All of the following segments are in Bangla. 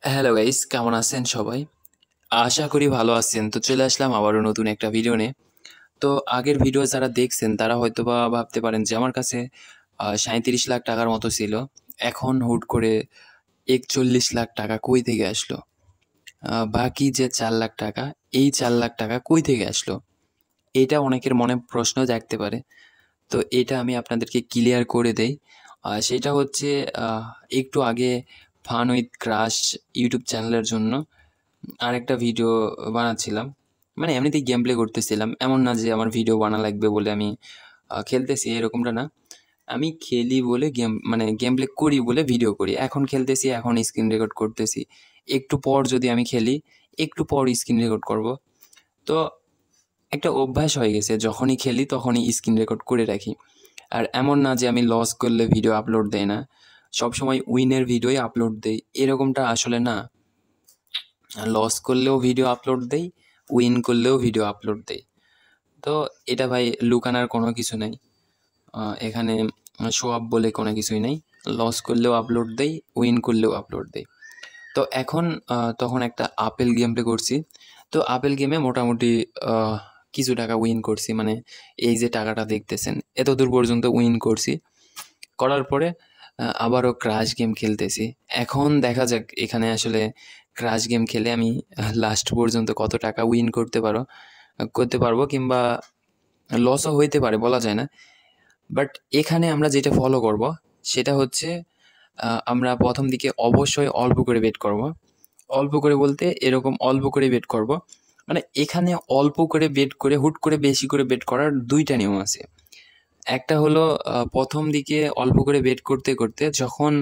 হ্যালো গাইস, কেমন আছেন সবাই? আশা করি ভালো আছেন। তো চলে আসলাম আবারও নতুন একটা ভিডিও নিয়ে। তো আগের ভিডিও যারা দেখছেন তারা হয়তোবা ভাবতে পারেন যে আমার কাছে ৩৭ লাখ টাকার মতো ছিল। এখন হুট করে ৪১ লাখ টাকা কই থেকে আসলো? বাকি যে ৪ লাখ টাকা, এই ৪ লাখ টাকা কই থেকে আসলো? এইটা অনেকের মনে প্রশ্ন জাগতে পারে। তো এটা আমি আপনাদেরকে ক্লিয়ার করে দেই। সেটা হচ্ছে একটু আগে ফান উইথ ক্রাশ ইউটিউব চ্যানেলের জন্য আরেকটা ভিডিও বানাচ্ছিলাম। মানে এমনিতেই গেম প্লে করতেছিলাম। এমন না যে আমার ভিডিও বানা লাগবে বলে আমি খেলতেছি এরকমটা না। আমি খেলি বলে গেম প্লে করি বলে ভিডিও করি। এখন খেলতেছি, এখন স্ক্রিন রেকর্ড করতেছি। একটু পর যদি আমি খেলি, একটু পর স্ক্রিন রেকর্ড করব। তো একটা অভ্যাস হয়ে গেছে। যখনই খেলি তখনই স্ক্রিন রেকর্ড করে রাখি। আর এমন না যে আমি লস করলে ভিডিও আপলোড দেই না। সবসময় উইনের ভিডিওই আপলোড দেই। এরকমটা আসলে না। লস করলেও ভিডিও আপলোড দেই, উইন করলেও ভিডিও আপলোড দেই। তো এটা ভাই লুকানোর কোনো কিছু নেই। এখানে শো অফ বলে কোনো কিছুই নেই। লস করলেও আপলোড দেই, উইন করলেও আপলোড দেই। তো এখন তখন একটা আপেল গেম প্লে করছি। তো আপেল গেমে মোটামুটি আহ, কিছু টাকা উইন করছি। মানে এই যে টাকাটা দেখতেছেন, এতদূর পর্যন্ত উইন করছি। করার পরে আবারও ক্রাশ গেম খেলতেছি। এখন দেখা যাক এখানে আসলে ক্রাশ গেম খেলে আমি লাস্ট পর্যন্ত কত টাকা উইন করতে পারবো, কিংবা লসও হইতে পারে, বলা যায় না। বাট এখানে আমরা যেটা ফলো করব সেটা হচ্ছে আমরা প্রথম দিকে অবশ্যই অল্প করে বেট করব। অল্প করে বলতে এরকম অল্প করে বেট করব। মানে এখানে অল্প করে বেট করে হুট করে বেশি করে বেট করার ২ টা নিয়ম আছে। একটা হলো প্রথম দিকে অল্প করে বেট করতে, করতে যখন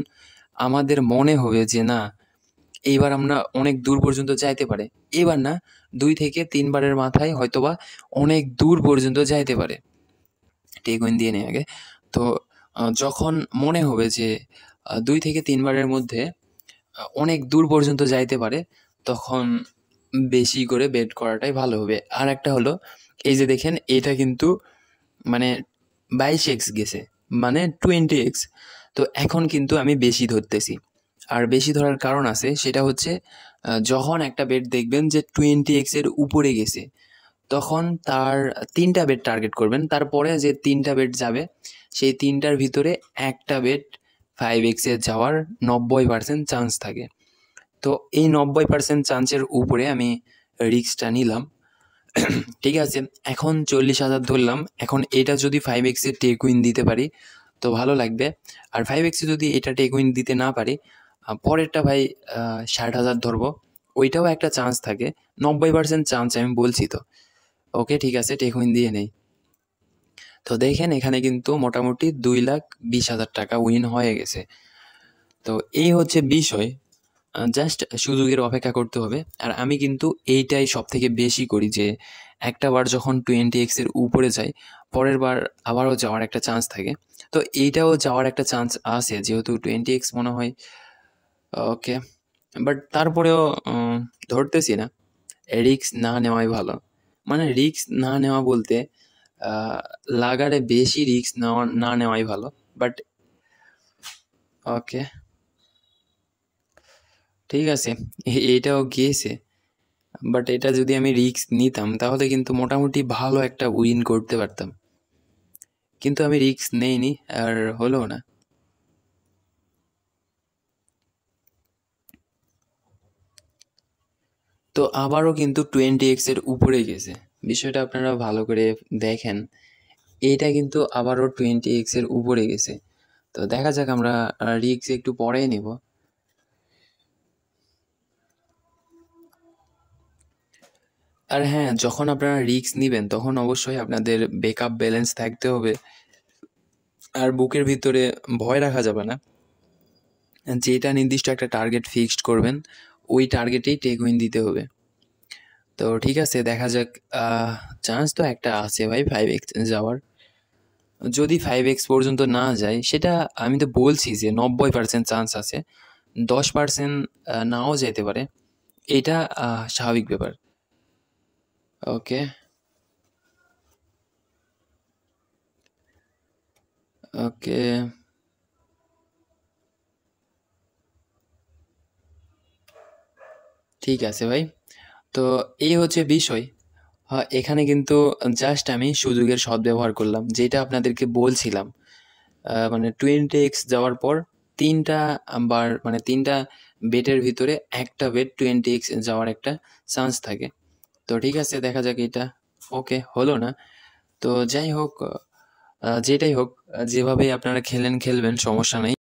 আমাদের মনে হবে যে না, এইবার আমরা অনেক দূর পর্যন্ত যাইতে পারে। এবার না, ২ থেকে ৩ বারের মাথায় হয়তোবা অনেক দূর পর্যন্ত যাইতে পারে। টেক উইন দিয়ে নেই আগে। তো যখন মনে হবে যে ২ থেকে ৩ বারের মধ্যে অনেক দূর পর্যন্ত যাইতে পারে, তখন বেশি করে বেট করাটাই ভালো হবে। আরেকটা হলো, এই যে দেখেন এটা কিন্তু মানে 22x গেছে, মানে 20x। তো এখন কিন্তু আমি বেশি ধরতেছি। আর বেশি ধরার কারণ আছে, সেটা হচ্ছে যখন একটা বেট দেখবেন যে 20x এর উপরে গেছে, তখন তার ৩টা বেট টার্গেট করবেন। তারপরে যে ৩টা বেট যাবে, সেই ৩টার ভিতরে একটা বেট 5x এ যাওয়ার ৯০% চান্স থাকে। তো এই ৯০% চান্সের উপরে আমি রিস্কটা নিলাম। ঠিক আছে, এখন ৪০,০০০ ধরলাম। এখন এটা যদি 5x এর টেক উইন দিতে পারি তো ভালো লাগবে। আর 5x এ যদি এটা টেক উইন দিতে না পারি, পরেরটা ভাই ৬০,০০০ ধরবো। ওইটাও একটা চান্স থাকে। ৯০% চান্স আমি বলছি তো। ওকে, ঠিক আছে, টেক উইন দিয়ে নেই। তো দেখেন এখানে কিন্তু মোটামুটি ২,২০,০০০ টাকা উইন হয়ে গেছে। তো এই হচ্ছে বিষয়। জাস্ট সুযোগের অপেক্ষা করতে হবে। আর আমি কিন্তু এইটাই সবথেকে বেশি করি যে একটা বার যখন 20x এর উপরে যাই, পরের বার আবারও যাওয়ার একটা চান্স থাকে। তো এইটাও যাওয়ার একটা চান্স আছে, যেহেতু 20x মনে হয়। ওকে, বাট তারপরেও ধরতেছি না। রিস্ক না নেওয়াই ভালো। মানে রিস্ক না নেওয়া বলতে আহ, লাগারে বেশি রিস্ক না নেওয়াই ভালো। বাট ওকে, ঠিক আছে, এইটাও গিয়েছে। বাট এটা যদি আমি রিস্ক নিতাম তাহলে কিন্তু মোটামুটি ভালো একটা উইন করতে পারতাম। কিন্তু আমি রিস্ক নেইনি, আর হলো না। তো আবারও কিন্তু 20x এর উপরে গেছে। বিষয়টা আপনারা ভালো করে দেখেন, এইটা কিন্তু আবারও 20x এর উপরে গেছে। তো দেখা যাক, আমরা রিস্ক একটু পরেই নেব। আর হ্যাঁ, যখন আপনারা রিস্ক নিবেন তখন অবশ্যই আপনাদের ব্যাকআপ ব্যালেন্স থাকতে হবে। আর বুকের ভিতরে ভয় রাখা যাবে না। যেটা নির্দিষ্ট একটা টার্গেট ফিক্সড করবেন, ওই টার্গেটেই টেক উইন দিতে হবে। তো ঠিক আছে, দেখা যাক। চান্স তো একটা আছে ভাই 5x যাওয়ার। যদি 5x পর্যন্ত না যায়, সেটা আমি তো বলছি যে ৯০% চান্স আছে। ১০% নাও যেতে পারে। এটা স্বাভাবিক ব্যাপার। ওকে, ওকে, ঠিক আছে ভাই। তো এই হচ্ছে বিষয়। এখানে কিন্তু জাস্ট আমি সুযোগের সদ্ব্যবহার করলাম। যেটা আপনাদেরকে বলছিলাম। মানে 20x যাওয়ার পর ৩ টা বার মানে ৩ টা বেটের ভিতরে একটা বেট 20x যাওয়ার একটা চান্স থাকে। তো ঠিক আছে, দেখা যাক এটা। ওকে, হলো না। তো যাই হোক, যেটাই হোক, যেভাবেই আপনারা খেলবেন সমস্যা নাই।